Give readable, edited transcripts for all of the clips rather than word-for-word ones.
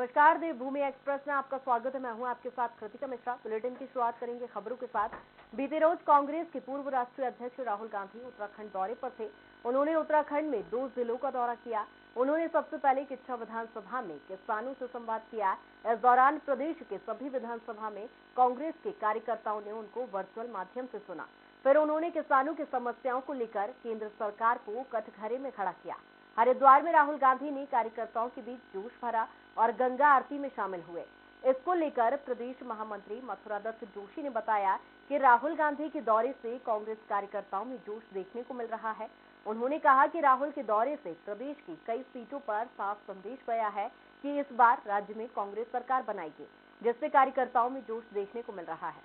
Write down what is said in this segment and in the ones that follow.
नमस्कार, देवभूमि एक्सप्रेस में आपका स्वागत है। मैं हूं आपके साथ कृतिका मिश्रा। बुलेटिन की शुरुआत करेंगे खबरों के साथ। बीते रोज कांग्रेस के पूर्व राष्ट्रीय अध्यक्ष राहुल गांधी उत्तराखंड दौरे पर थे। उन्होंने उत्तराखंड में 2 जिलों का दौरा किया। उन्होंने सबसे पहले किच्छा विधानसभा में किसानों से संवाद किया। इस दौरान प्रदेश के सभी विधानसभा में कांग्रेस के कार्यकर्ताओं ने उनको वर्चुअल माध्यम से सुना। फिर उन्होंने किसानों की समस्याओं को लेकर केंद्र सरकार को कटघरे में खड़ा किया। हरिद्वार में राहुल गांधी ने कार्यकर्ताओं के बीच जोश भरा और गंगा आरती में शामिल हुए। इसको लेकर प्रदेश महामंत्री मथुरादत्त जोशी ने बताया कि राहुल गांधी के दौरे से कांग्रेस कार्यकर्ताओं में जोश देखने को मिल रहा है। उन्होंने कहा कि राहुल के दौरे से प्रदेश की कई सीटों पर साफ संदेश गया है कि इस बार राज्य में कांग्रेस सरकार बनाएगी, जिससे कार्यकर्ताओं में जोश देखने को मिल रहा है।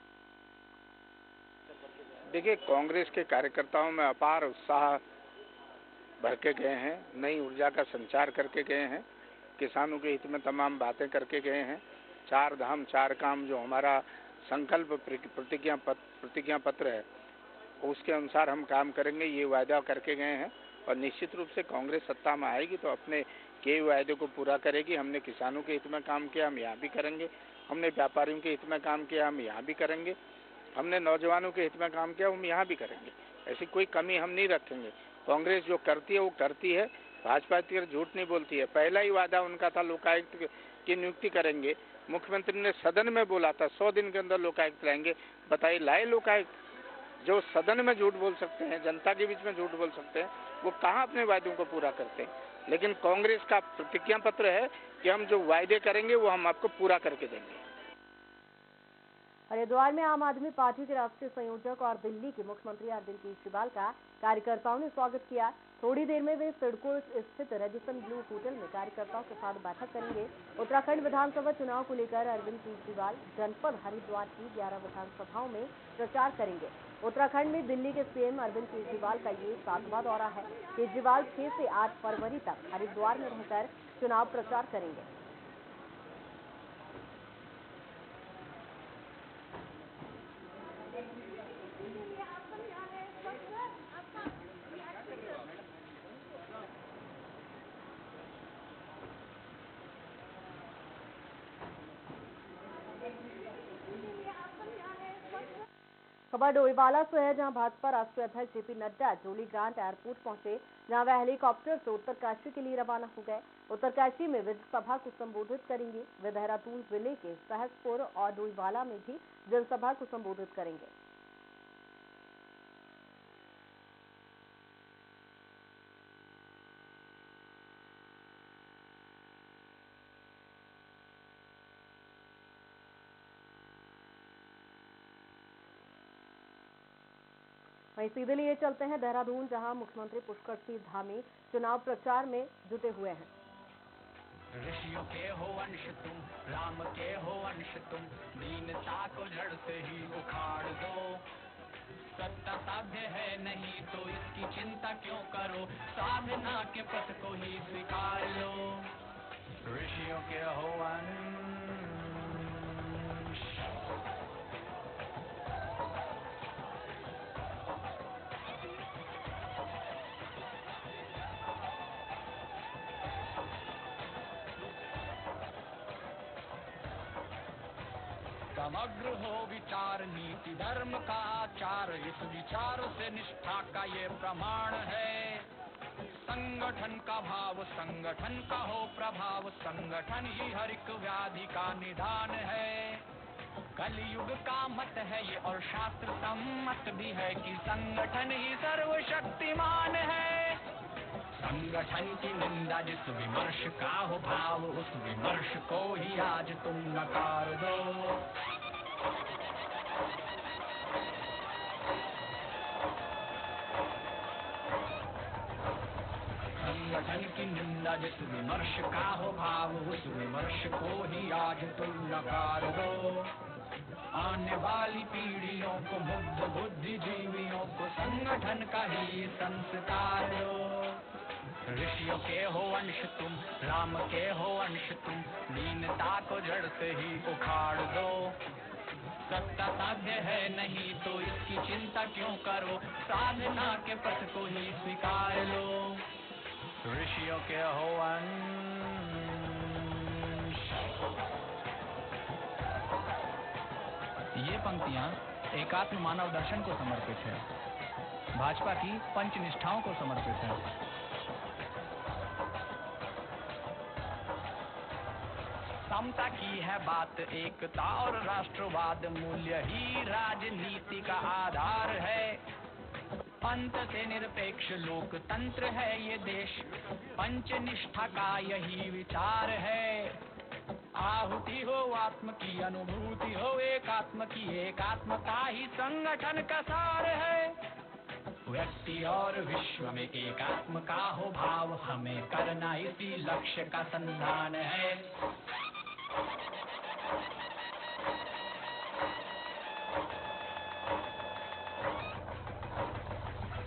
देखिए, कांग्रेस के कार्यकर्ताओं में अपार उत्साह भर के गए हैं, नई ऊर्जा का संचार करके गए हैं, किसानों के हित में तमाम बातें करके गए हैं। 4 धाम 4 काम जो हमारा संकल्प प्रतिज्ञा पत्र है, उसके अनुसार हम काम करेंगे, ये वायदा करके गए हैं। और निश्चित रूप से कांग्रेस सत्ता में आएगी तो अपने कई वायदे को पूरा करेगी। हमने किसानों के हित में काम किया, हम यहाँ भी करेंगे। हमने व्यापारियों के हित में काम किया, हम यहाँ भी करेंगे। हमने नौजवानों के हित में काम किया, हम यहाँ भी करेंगे। ऐसी कोई कमी हम नहीं रखेंगे। कांग्रेस जो करती है वो करती है, भाजपा की झूठ नहीं बोलती है। पहला ही वादा उनका था लोकायुक्त की नियुक्ति करेंगे। मुख्यमंत्री ने सदन में बोला था 100 दिन के अंदर लोकायुक्त लाएंगे। बताइए, लाए लोकायुक्त? जो सदन में झूठ बोल सकते हैं, जनता के बीच में झूठ बोल सकते हैं, वो कहाँ अपने वायदों को पूरा करते हैं। लेकिन कांग्रेस का प्रतिज्ञा पत्र है कि हम जो वायदे करेंगे वो हम आपको पूरा करके देंगे। हरिद्वार में आम आदमी पार्टी के राष्ट्रीय संयोजक और दिल्ली के मुख्यमंत्री अरविंद केजरीवाल का कार्यकर्ताओं ने स्वागत किया। थोड़ी देर में वे सिडको स्थित रेडिसन ब्लू होटल में कार्यकर्ताओं के साथ बैठक करेंगे। उत्तराखंड विधानसभा चुनाव को लेकर अरविंद केजरीवाल जनपद हरिद्वार की 11 विधानसभाओं में प्रचार करेंगे। उत्तराखंड में दिल्ली के सीएम अरविंद केजरीवाल का ये 7वां दौरा है। केजरीवाल 6 से 8 फरवरी तक हरिद्वार में रहकर चुनाव प्रचार करेंगे। खबर डोईवाला से है, जहां भाजपा राष्ट्रीय अध्यक्ष जेपी नड्डा जोलीग्रांट एयरपोर्ट पहुंचे, जहां वह हेलीकॉप्टर से उत्तरकाशी के लिए रवाना हो गए। उत्तरकाशी में वे सभा को संबोधित करेंगे। वे देहरादून जिले के सहसपुर और डोईवाला में भी जनसभा को संबोधित करेंगे। वहीं सीधे लिए चलते हैं देहरादून, जहां मुख्यमंत्री पुष्कर सिंह धामी चुनाव प्रचार में जुटे हुए हैं। ऋषियों के हो अंश तुम, राम के हो अंश तुम, दीनता को जड़ से ही उखाड़ दो। सत्ता साध्य है नहीं तो इसकी चिंता क्यों करो, साधना के पथ को ही स्वीकार लो। ऋषियों के हो अंश। समग्र हो विचार नीति धर्म का आचार, इस विचार से निष्ठा का ये प्रमाण है। संगठन का भाव संगठन का हो प्रभाव, संगठन ही हर एक व्याधि का निदान है। कलयुग का मत है ये और शास्त्र सम्मत भी है कि संगठन ही सर्वशक्तिमान है। संगठन की निंदा जिस विमर्श का हो भाव, उस विमर्श को ही आज तुम नकार दो। संगठन की निंदा जिस विमर्श का हो भाव, उस विमर्श को ही आज तुम नकार दो। आने वाली पीढ़ियों को, मुग्ध बुद्धिजीवियों को संगठन का ही संस्कार दो। ऋषियों के हो अंश तुम, राम के हो अंश तुम, दीनता को जड़ से ही उखाड़ दो। सत्ता साध्य है नहीं तो इसकी चिंता क्यों करो, साधना के पथ को ही स्वीकार लो। ऋषियों के हो अंश। ये पंक्तियां एकात्म मानव दर्शन को समर्पित है, भाजपा की पंच निष्ठाओं को समर्पित है। समता की है बात, एकता और राष्ट्रवाद मूल्य ही राजनीति का आधार है। पंथ से निरपेक्ष लोकतंत्र है ये देश, पंचनिष्ठा का यही विचार है। आहुति हो आत्म की, अनुभूति हो एकात्म की, एकात्म का ही संगठन का सार है। व्यक्ति और विश्व में एकात्म का हो भाव, हमें करना इसी लक्ष्य का संधान है।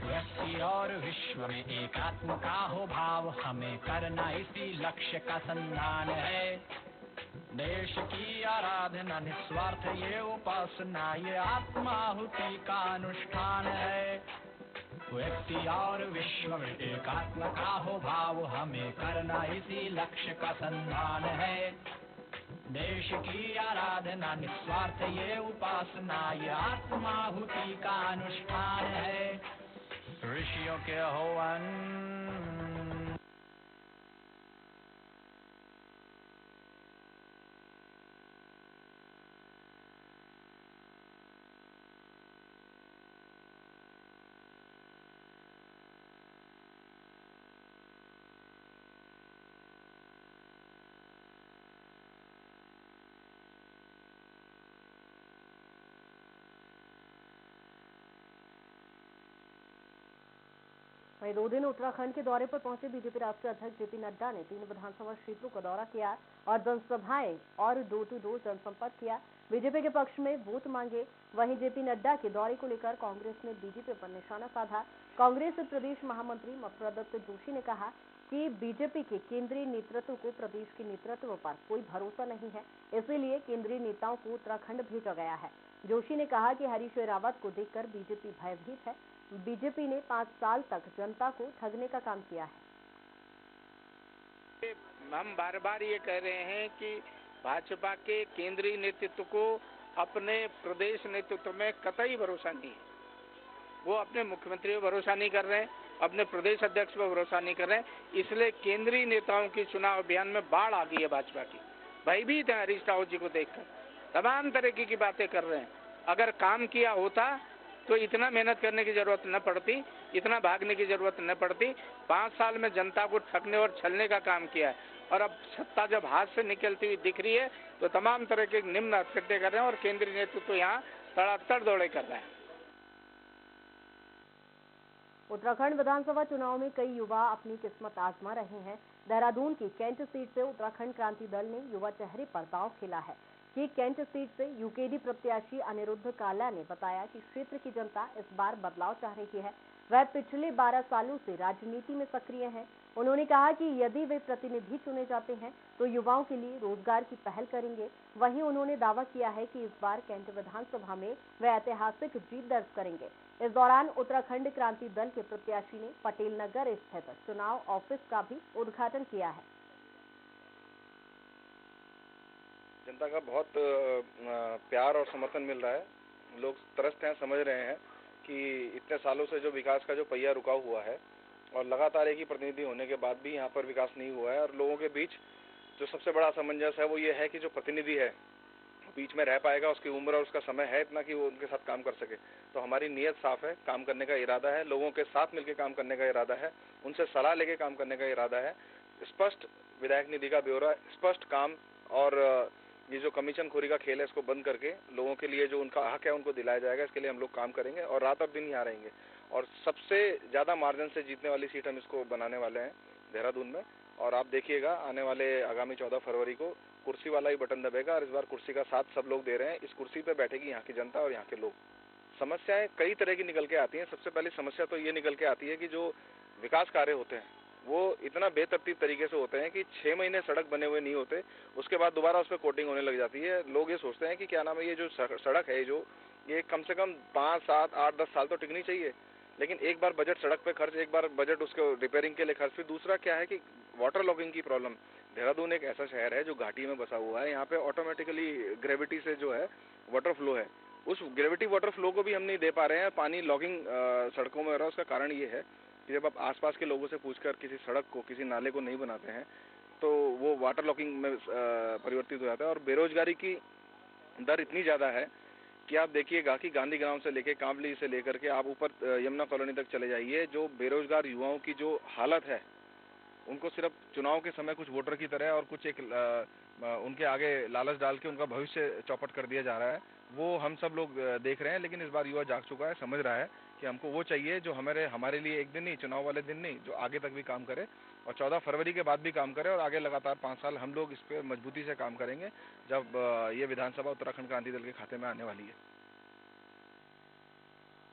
व्यक्ति और विश्व में एकात्म का हो भाव, हमें करना इसी लक्ष्य का संधान है। देश की आराधना निस्वार्थ ये उपासना, ये आत्माहुति का अनुष्ठान है। व्यक्ति और विश्व में एकात्म का हो भाव, हमें करना इसी लक्ष्य का संधान है। देश की आराधना निस्वार्थ ये उपासना, ये आत्माहुति का अनुष्ठान है। ऋषियों के हवन वहीं 2 दिन उत्तराखंड के दौरे पर पहुंचे बीजेपी राष्ट्रीय अध्यक्ष जेपी नड्डा ने 3 विधानसभा क्षेत्रों का दौरा किया और जनसभाएं और डोर टू डोर जनसंपर्क किया। बीजेपी के पक्ष में वोट मांगे। वहीं जेपी नड्डा के दौरे को लेकर कांग्रेस ने बीजेपी पर निशाना साधा। कांग्रेस प्रदेश महामंत्री मथुरादत्त जोशी ने कहा कि बीजेपी के केंद्रीय नेतृत्व को प्रदेश के नेतृत्व पर कोई भरोसा नहीं है, इसीलिए केंद्रीय नेताओं को उत्तराखंड भेजा गया है। जोशी ने कहा कि हरीश रावत को देखकर बीजेपी भयभीत है। बीजेपी ने 5 साल तक जनता को ठगने का काम किया है। हम बार बार ये कह रहे हैं कि भाजपा के केंद्रीय नेतृत्व को अपने प्रदेश नेतृत्व में कतई भरोसा नहीं है। वो अपने मुख्यमंत्री पर भरोसा नहीं कर रहे हैं, अपने प्रदेश अध्यक्ष पर भरोसा नहीं कर रहे हैं। इसलिए केंद्रीय नेताओं की चुनाव अभियान में बाढ़ आ गई है भाजपा की। भयभीत है हरीश रावत जी को देखकर, तमाम तरीके की बातें कर रहे हैं। अगर काम किया होता तो इतना मेहनत करने की जरूरत न पड़ती, इतना भागने की जरूरत न पड़ती। 5 साल में जनता को ठगने और छलने का काम किया है और अब सत्ता जब हाथ से निकलती हुई दिख रही है तो तमाम तरह के निम्न हरकतें कर रहे हैं और केंद्रीय नेतृत्व तो यहाँ तड़ातड़ दौड़े कर रहे हैं। उत्तराखंड विधानसभा चुनाव में कई युवा अपनी किस्मत आजमा रहे हैं। देहरादून की कैंट सीट से उत्तराखंड क्रांति दल ने युवा चेहरे पर दांव खेला है कि कैंट सीट से यूकेडी प्रत्याशी अनिरुद्ध काला ने बताया कि क्षेत्र की जनता इस बार बदलाव चाह रही है। वह पिछले 12 सालों से राजनीति में सक्रिय हैं। उन्होंने कहा कि यदि वे प्रतिनिधि चुने जाते हैं तो युवाओं के लिए रोजगार की पहल करेंगे। वहीं उन्होंने दावा किया है कि इस बार कैंट विधानसभा में वे ऐतिहासिक जीत दर्ज करेंगे। इस दौरान उत्तराखंड क्रांति दल के प्रत्याशी ने पटेल नगर स्थित चुनाव ऑफिस का भी उद्घाटन किया है। जनता का बहुत प्यार और समर्थन मिल रहा है। लोग तरसते हैं, समझ रहे हैं कि इतने सालों से जो विकास का जो पहिया रुका हुआ है और लगातार एक ही प्रतिनिधि होने के बाद भी यहाँ पर विकास नहीं हुआ है। और लोगों के बीच जो सबसे बड़ा असमंजस है वो ये है कि जो प्रतिनिधि है बीच में रह पाएगा, उसकी उम्र और उसका समय है इतना कि वो उनके साथ काम कर सके। तो हमारी नीयत साफ है, काम करने का इरादा है, लोगों के साथ मिलकर काम करने का इरादा है, उनसे सलाह लेके काम करने का इरादा है। स्पष्ट विधायक निधि का ब्यौरा, स्पष्ट काम और ये जो कमीशन खोरी का खेल है इसको बंद करके लोगों के लिए जो उनका हक है उनको दिलाया जाएगा। इसके लिए हम लोग काम करेंगे और रात और दिन यहाँ रहेंगे और सबसे ज़्यादा मार्जिन से जीतने वाली सीट हम इसको बनाने वाले हैं देहरादून में। और आप देखिएगा आने वाले आगामी 14 फरवरी को कुर्सी वाला ही बटन दबेगा और इस बार कुर्सी का साथ सब लोग दे रहे हैं। इस कुर्सी पे बैठेगी यहाँ की जनता और यहाँ के लोग। समस्याएं कई तरह की निकल के आती हैं। सबसे पहली समस्या तो ये निकल के आती है कि जो विकास कार्य होते हैं वो इतना बेतरतीब तरीके से होते हैं कि 6 महीने सड़क बने हुए नहीं होते, उसके बाद दोबारा उस पर कोटिंग होने लग जाती है। लोग ये सोचते हैं कि क्या नाम है, ये जो सड़क है जो ये कम से कम 5, 7, 8, 10 साल तो टिकनी चाहिए। लेकिन एक बार बजट सड़क पे खर्च, एक बार बजट उसके रिपेयरिंग के लिए खर्च। फिर दूसरा क्या है कि वाटर लॉगिंग की प्रॉब्लम। देहरादून एक ऐसा शहर है जो घाटी में बसा हुआ है। यहाँ पे ऑटोमेटिकली ग्रेविटी से जो है वाटर फ्लो है उस ग्रेविटी वाटर फ्लो को भी हम नहीं दे पा रहे हैं। पानी लॉगिंग सड़कों में हो रहा है। उसका कारण ये है कि जब आप आसपास के लोगों से पूछकर किसी सड़क को, किसी नाले को नहीं बनाते हैं तो वो वाटर लॉगिंग में परिवर्तित हो जाता है। और बेरोजगारी की दर इतनी ज़्यादा है कि आप देखिएगा कि गांधी ग्राउंड से लेकर कांबली से लेकर के आप ऊपर यमुना कॉलोनी तक चले जाइए, जो बेरोजगार युवाओं की जो हालत है, उनको सिर्फ चुनाव के समय कुछ वोटर की तरह और कुछ एक उनके आगे लालच डाल के उनका भविष्य चौपट कर दिया जा रहा है। वो हम सब लोग देख रहे हैं, लेकिन इस बार युवा जाग चुका है, समझ रहा है कि हमको वो चाहिए जो हमारे लिए एक दिन नहीं, चुनाव वाले दिन नहीं, जो आगे तक भी काम करे और 14 फरवरी के बाद भी काम करे और आगे लगातार 5 साल हम लोग इस पर मजबूती से काम करेंगे जब ये विधानसभा उत्तराखंड क्रांति दल के खाते में आने वाली है।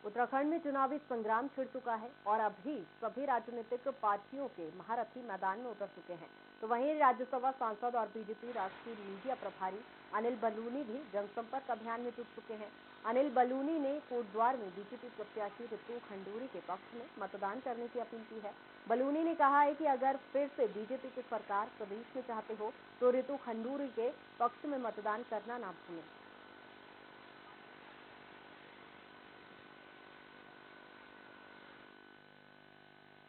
उत्तराखंड में चुनावी संग्राम छिड़ चुका है और अभी सभी राजनीतिक पार्टियों के महारथी मैदान में उतर चुके हैं। तो वहीं राज्यसभा सांसद और बीजेपी राष्ट्रीय मीडिया प्रभारी अनिल बलूनी भी जनसंपर्क अभियान में जुट चुके हैं। अनिल बलूनी ने कोटद्वार में बीजेपी प्रत्याशी रितु खंडूरी के पक्ष में मतदान करने की अपील की है। बलूनी ने कहा है कि अगर फिर से बीजेपी की सरकार प्रदेश में चाहते हो तो रितु खंडूरी के पक्ष में मतदान करना ना भूलें।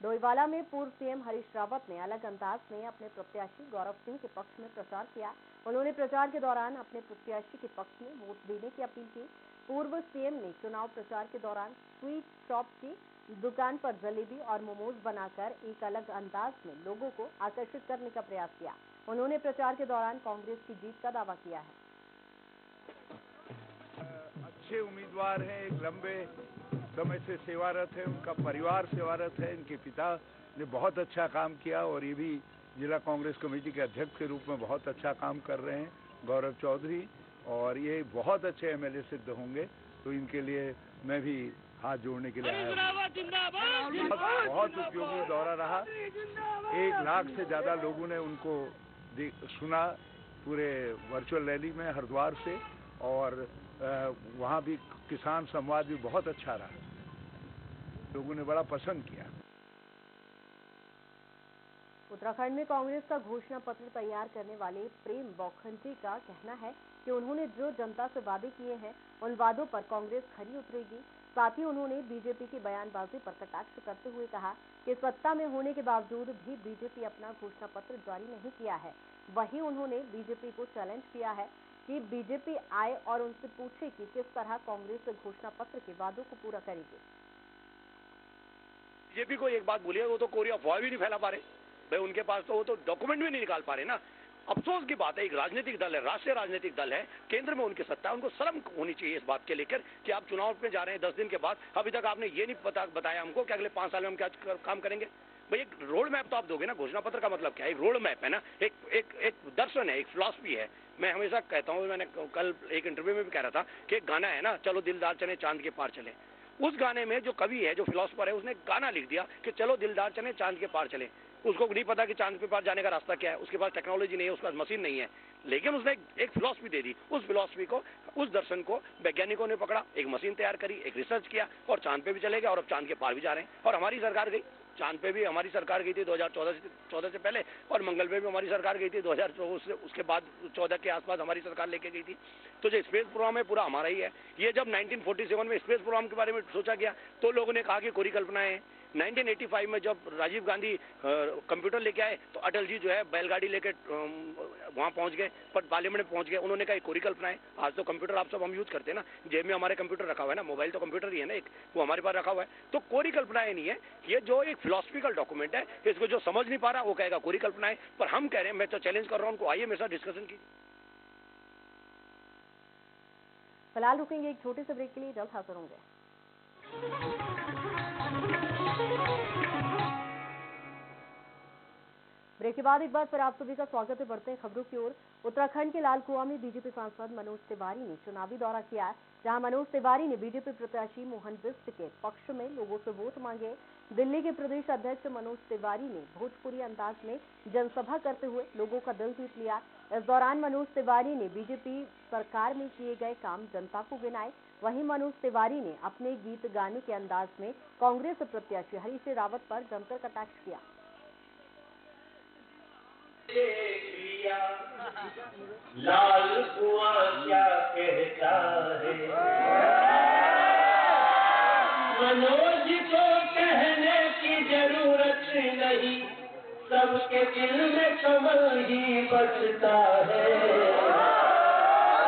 डोईवाला में पूर्व सीएम हरीश रावत ने अलग अंदाज में अपने प्रत्याशी गौरव सिंह के पक्ष में प्रचार किया। उन्होंने प्रचार के दौरान अपने प्रत्याशी के पक्ष में वोट देने की अपील की। पूर्व सीएम ने चुनाव प्रचार के दौरान स्वीट शॉप की दुकान पर जलेबी और मोमोज बनाकर एक अलग अंदाज में लोगों को आकर्षित करने का प्रयास किया। उन्होंने प्रचार के दौरान कांग्रेस की जीत का दावा किया है। अच्छे उम्मीदवार हैं, एक लंबे समय से सेवारत है, उनका परिवार सेवारत है, इनके पिता ने बहुत अच्छा काम किया और ये भी जिला कांग्रेस कमेटी के अध्यक्ष के रूप में बहुत अच्छा काम कर रहे हैं, गौरव चौधरी, और ये बहुत अच्छे एमएलए सिद्ध होंगे। तो इनके लिए मैं भी हाथ जोड़ने के लिए आया हूं। बहुत उपयोगी दौरा रहा। 1 लाख से ज्यादा लोगों ने उनको सुना पूरे वर्चुअल रैली में हरिद्वार से, और वहाँ भी किसान संवाद भी बहुत अच्छा रहा, लोगों ने बड़ा पसंद किया। उत्तराखंड में कांग्रेस का घोषणा पत्र तैयार करने वाले प्रेम बौखंडी का कहना है कि उन्होंने जो जनता से वादे किए हैं उन वादों पर कांग्रेस खरी उतरेगी। साथ ही उन्होंने बीजेपी की बयानबाजी पर कटाक्ष करते हुए कहा कि सत्ता में होने के बावजूद भी बीजेपी अपना घोषणा पत्र जारी नहीं किया है। वहीं उन्होंने बीजेपी को चैलेंज किया है कि बीजेपी आए और उनसे पूछे कि किस तरह कांग्रेस घोषणा पत्र के वादों को पूरा करेगी। बीजेपी को एक बात बोलिए, वो तो कोई अफवाह भी नहीं फैला पा रहे भाई, उनके पास तो वो तो डॉक्यूमेंट भी नहीं निकाल पा रहे ना। अफसोस की बात है, एक राजनीतिक दल है, राष्ट्रीय राजनीतिक दल है, केंद्र में उनकी सत्ता है, उनको शर्म होनी चाहिए इस बात के लेकर कि आप चुनाव में जा रहे हैं 10 दिन के बाद, अभी तक आपने ये नहीं बताया हमको कि अगले 5 साल में हम क्या काम करेंगे। भाई एक रोड मैप तो आप दोगे ना, घोषणा पत्र का मतलब क्या है? एक रोड मैप है ना, एक दर्शन है, एक फिलॉसफी है। मैं हमेशा कहता हूँ, मैंने कल एक इंटरव्यू में भी कह रहा था कि एक गाना है ना, चलो दिलदार चले चांद के पार चले। उस गाने में जो कवि है, जो फिलोसफर है, उसने गाना लिख दिया कि चलो दिलदार चले चांद के पार चले। उसको नहीं पता कि चांद के पार जाने का रास्ता क्या है, उसके पास टेक्नोलॉजी नहीं है, उसके पास मशीन नहीं है, लेकिन उसने एक फिलॉसफी दे दी। उस फिलॉसफी को, उस दर्शन को वैज्ञानिकों ने पकड़ा, एक मशीन तैयार करी, एक रिसर्च किया और चांद पे भी चले गए और अब चांद के पार भी जा रहे हैं। और हमारी सरकार गई चांद पे भी, हमारी सरकार गई थी 2014 से पहले, और मंगल पे भी हमारी सरकार गई थी 2014 उसके बाद 14 के आसपास हमारी सरकार लेके गई थी। तो जो स्पेस प्रोग्राम है पूरा हमारा ही है। ये जब 1947 में स्पेस प्रोग्राम के बारे में सोचा गया तो लोगों ने कहा कि कोरी कल्पनाएं हैं। 1985 में जब राजीव गांधी कंप्यूटर लेके आए तो अटल जी जो है बैलगाड़ी लेके वहां पहुंच गए, पर पार्लियामेंट में पहुंच गए। उन्होंने कहा कोरी कल्पनाएं। आज तो कंप्यूटर आप सब हम यूज करते हैं ना, जेब में हमारे कंप्यूटर रखा हुआ है ना, मोबाइल तो कंप्यूटर ही है ना एक, वो हमारे पास रखा हुआ है। तो कोरी कल्पनाएं नहीं है, ये जो एक फिलोसफिकल डॉक्यूमेंट है, इसको जो समझ नहीं पा रहा वो कहेगा कोरी कल्पनाएं। पर हम कह रहे हैं, मैं तो चैलेंज कर रहा हूं उनको, आइए मेरे साथ डिस्कशन कीजिए। फिलहाल रुकेंगे एक छोटे से ब्रेक के लिए, जल्द हाजिर होंगे। ब्रेक के बाद एक बार फिर आप सभी का स्वागत है। बढ़ते हैं खबरों की ओर। उत्तराखंड के लाल कुआं में बीजेपी सांसद मनोज तिवारी ने चुनावी दौरा किया, जहां मनोज तिवारी ने बीजेपी प्रत्याशी मोहन बिष्ट के पक्ष में लोगों से वोट मांगे। दिल्ली के प्रदेश अध्यक्ष मनोज तिवारी ने भोजपुरी अंदाज में जनसभा करते हुए लोगों का दिल जीत लिया। इस दौरान मनोज तिवारी ने बीजेपी सरकार में किए गए काम जनता को गिनाए। वहीं मनोज तिवारी ने अपने गीत गाने के अंदाज में कांग्रेस प्रत्याशी हरीश रावत पर जमकर कटाक्ष किया। लाल कुआं क्या कहता है, मनोज को कहने की जरूरत नहीं, सबके दिल में कमल ही बसता है।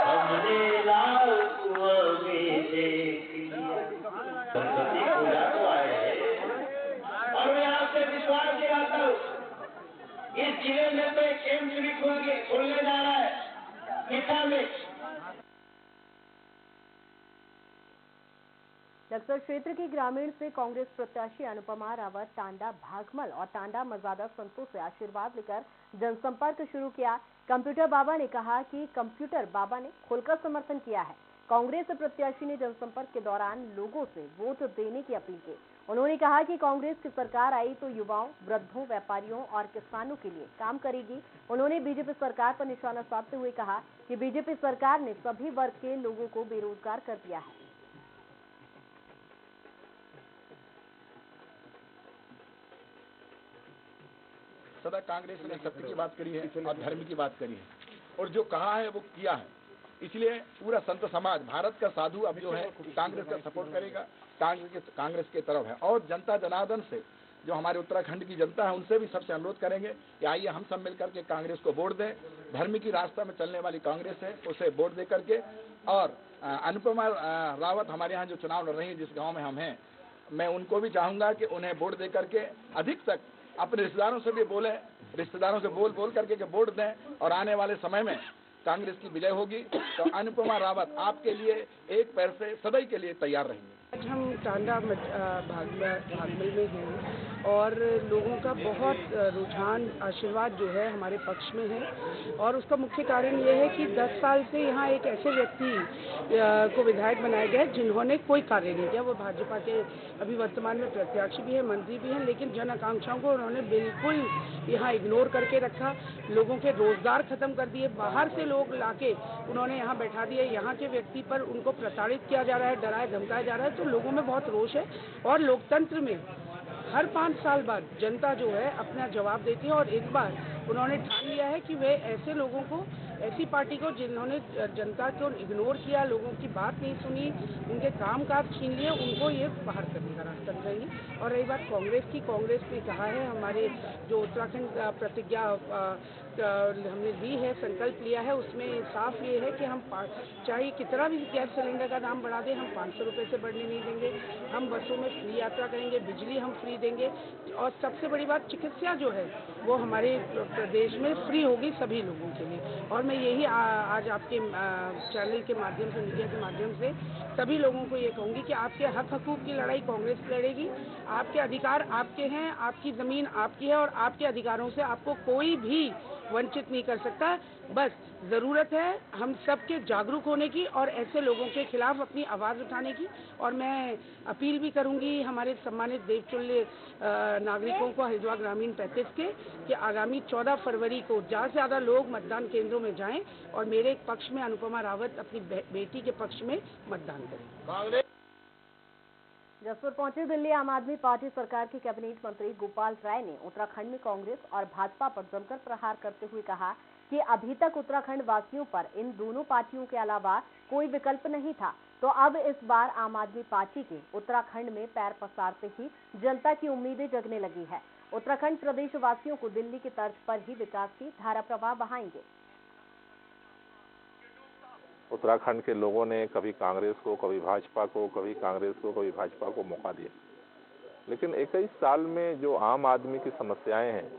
हमने लाल कुआं में देख लिया, सरस्वती पूजा तो आए हैं। और मैं आपसे विश्वास दिलाता हूँ, इस जिले में तो एक एम्स भी खोलने जा रहा है मिठा में। बक्सर क्षेत्र के ग्रामीण से कांग्रेस प्रत्याशी अनुपमा रावत टांडा भागमल और टांडा मर्यादा संतों से आशीर्वाद लेकर जनसंपर्क शुरू किया। कंप्यूटर बाबा ने कहा कि कंप्यूटर बाबा ने खुलकर समर्थन किया है। कांग्रेस प्रत्याशी ने जनसंपर्क के दौरान लोगों से वोट देने की अपील की। उन्होंने कहा कि कांग्रेस की सरकार आई तो युवाओं, वृद्धों, व्यापारियों और किसानों के लिए काम करेगी। उन्होंने बीजेपी सरकार पर निशाना साधते हुए कहा कि बीजेपी सरकार ने सभी वर्ग के लोगों को बेरोजगार कर दिया है। सदा कांग्रेस ने सत्य की बात करी है और धर्म की बात करी है, और जो कहा है वो किया है। इसलिए पूरा संत समाज, भारत का साधु अब जो है कांग्रेस का सपोर्ट करेगा, कांग्रेस के तरफ है। और जनता जनार्दन से, जो हमारे उत्तराखंड की जनता है, उनसे भी सबसे अनुरोध करेंगे कि आइए हम सब मिलकर के कांग्रेस को वोट दें। धर्म की रास्ता में चलने वाली कांग्रेस है, उसे वोट दे करके। और अनुपमा रावत हमारे यहाँ जो चुनाव लड़ रही है, जिस गाँव में हम हैं, मैं उनको भी चाहूंगा कि उन्हें वोट दे करके अधिक तक अपने रिश्तेदारों से भी बोले, रिश्तेदारों से बोल करके वोट दें। और आने वाले समय में कांग्रेस की विजय होगी तो अनुपमा रावत आपके लिए एक पैर से सदैव के लिए तैयार रहेंगे। आज हम टांडा भागमल में हैं और लोगों का बहुत रुझान, आशीर्वाद जो है हमारे पक्ष में है। और उसका मुख्य कारण ये है कि 10 साल से यहाँ एक ऐसे व्यक्ति को विधायक बनाया गया है जिन्होंने कोई कार्य नहीं किया। वो भाजपा के अभी वर्तमान में प्रत्याशी भी है, मंत्री भी हैं, लेकिन जन आकांक्षाओं को उन्होंने बिल्कुल यहाँ इग्नोर करके रखा। लोगों के रोजगार खत्म कर दिए, बाहर से लोग लाके उन्होंने यहाँ बैठा दिए। यहाँ के व्यक्ति पर उनको प्रताड़ित किया जा रहा है, डराया धमकाया जा रहा है। तो लोगों में बहुत रोष है। और लोकतंत्र में हर 5 साल बाद जनता जो है अपना जवाब देती है। और इस बार उन्होंने ठान लिया है कि वे ऐसे लोगों को, ऐसी पार्टी को जिन्होंने जनता को इग्नोर किया, लोगों की बात नहीं सुनी, उनके कामकाज छीन लिए, उनको ये बाहर करने का रास्ता दिखाएंगे। और रही बात कांग्रेस की, कांग्रेस ने कहा है, हमारे जो उत्तराखंड प्रतिज्ञा हमने ली है, संकल्प लिया है, उसमें साफ ये है कि हम चाहे कितना भी गैस सिलेंडर का दाम बढ़ा दें, हम 500 रुपये से बढ़ने नहीं देंगे। हम बसों में फ्री यात्रा करेंगे, बिजली हम फ्री देंगे। और सबसे बड़ी बात, चिकित्सा जो है वो हमारे प्रदेश में फ्री होगी सभी लोगों के लिए। और मैं यही आज आपके चैनल के माध्यम से, मीडिया के माध्यम से सभी लोगों को ये कहूँगी कि आपके हक हकूक़ की लड़ाई कांग्रेस लड़ेगी। आपके अधिकार आपके हैं, आपकी ज़मीन आपकी है और आपके अधिकारों से आपको कोई भी वंचित नहीं कर सकता। बस ज़रूरत है हम सबके जागरूक होने की और ऐसे लोगों के खिलाफ अपनी आवाज़ उठाने की। और मैं अपील भी करूंगी हमारे सम्मानित देवतुल्य नागरिकों को, हरिद्वार ग्रामीण 35 के, कि आगामी 14 फरवरी को ज़्यादा से ज़्यादा लोग मतदान केंद्रों में जाएं और मेरे पक्ष में अनुपमा रावत अपनी बेटी के पक्ष में मतदान करें। जसपुर पहुंचे दिल्ली आम आदमी पार्टी सरकार के कैबिनेट मंत्री गोपाल राय ने उत्तराखंड में कांग्रेस और भाजपा पर जमकर प्रहार करते हुए कहा कि अभी तक उत्तराखंड वासियों पर इन दोनों पार्टियों के अलावा कोई विकल्प नहीं था, तो अब इस बार आम आदमी पार्टी के उत्तराखंड में पैर पसारते ही जनता की उम्मीदें जगने लगी है। उत्तराखंड प्रदेश वासियों को दिल्ली की तर्ज पर ही विकास की धारा प्रवाह बहाएंगे। उत्तराखंड के लोगों ने कभी कांग्रेस को, कभी भाजपा को, कभी कांग्रेस को, कभी भाजपा को मौका दिया, लेकिन 21 साल में जो आम आदमी की समस्याएं हैं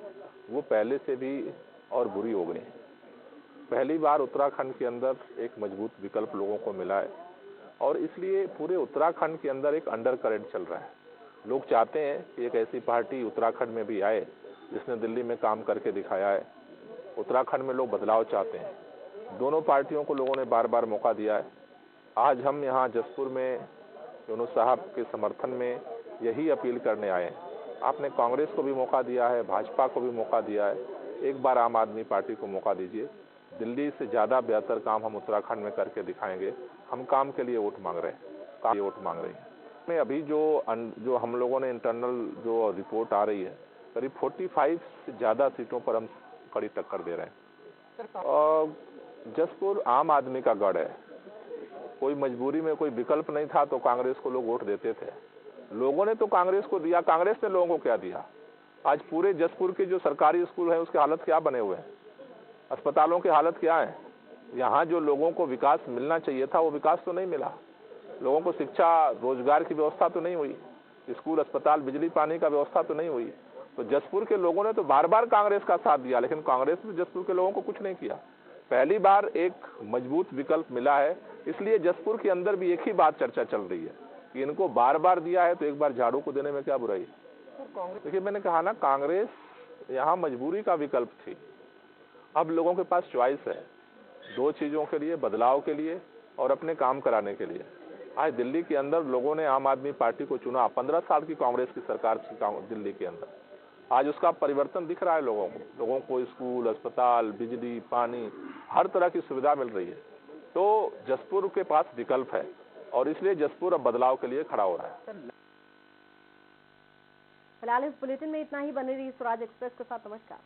वो पहले से भी और बुरी हो गई हैं। पहली बार उत्तराखंड के अंदर एक मजबूत विकल्प लोगों को मिला है और इसलिए पूरे उत्तराखंड के अंदर एक अंडर करंट चल रहा है। लोग चाहते हैं कि एक ऐसी पार्टी उत्तराखंड में भी आए जिसने दिल्ली में काम करके दिखाया है। उत्तराखंड में लोग बदलाव चाहते हैं। दोनों पार्टियों को लोगों ने बार बार मौका दिया है। आज हम यहाँ जसपुर में यूनुस साहब के समर्थन में यही अपील करने आए हैं। आपने कांग्रेस को भी मौका दिया है, भाजपा को भी मौका दिया है, एक बार आम आदमी पार्टी को मौका दीजिए। दिल्ली से ज़्यादा बेहतर काम हम उत्तराखंड में करके दिखाएंगे। हम काम के लिए वोट मांग रहे हैं, काम के लिए वोट मांग रहे हैं। में अभी जो हम लोगों ने इंटरनल जो रिपोर्ट आ रही है, करीब 45 से ज़्यादा सीटों पर हम कड़ी टक्कर दे रहे हैं। जसपुर आम आदमी का गढ़ है। कोई मजबूरी में कोई विकल्प नहीं था तो कांग्रेस को लोग वोट देते थे। लोगों ने तो कांग्रेस को दिया, कांग्रेस ने लोगों को क्या दिया? आज पूरे जसपुर के जो सरकारी स्कूल है उसके हालत क्या बने हुए हैं, अस्पतालों की हालत क्या है? यहाँ जो लोगों को विकास मिलना चाहिए था वो विकास तो नहीं मिला। लोगों को शिक्षा, रोजगार की व्यवस्था तो नहीं हुई, स्कूल, अस्पताल, बिजली पानी का व्यवस्था तो नहीं हुई। तो जसपुर के लोगों ने तो बार बार कांग्रेस का साथ दिया, लेकिन कांग्रेस ने जसपुर के लोगों को कुछ नहीं किया। पहली बार एक मजबूत विकल्प मिला है, इसलिए जसपुर के अंदर भी एक ही बात चर्चा चल रही है कि इनको बार बार दिया है तो एक बार झाड़ू को देने में क्या बुराई है। देखिए, मैंने कहा ना, कांग्रेस यहाँ मजबूरी का विकल्प थी। अब लोगों के पास चॉइस है दो चीजों के लिए, बदलाव के लिए और अपने काम कराने के लिए। आज दिल्ली के अंदर लोगों ने आम आदमी पार्टी को चुना। 15 साल की कांग्रेस की सरकार थी दिल्ली के अंदर, आज उसका परिवर्तन दिख रहा है। लोगों को स्कूल, अस्पताल, बिजली, पानी, हर तरह की सुविधा मिल रही है। तो जसपुर के पास विकल्प है और इसलिए जसपुर अब बदलाव के लिए खड़ा हो रहा है। फिलहाल इस बुलेटिन में इतना ही। बने रहिए स्वराज एक्सप्रेस के साथ। नमस्कार।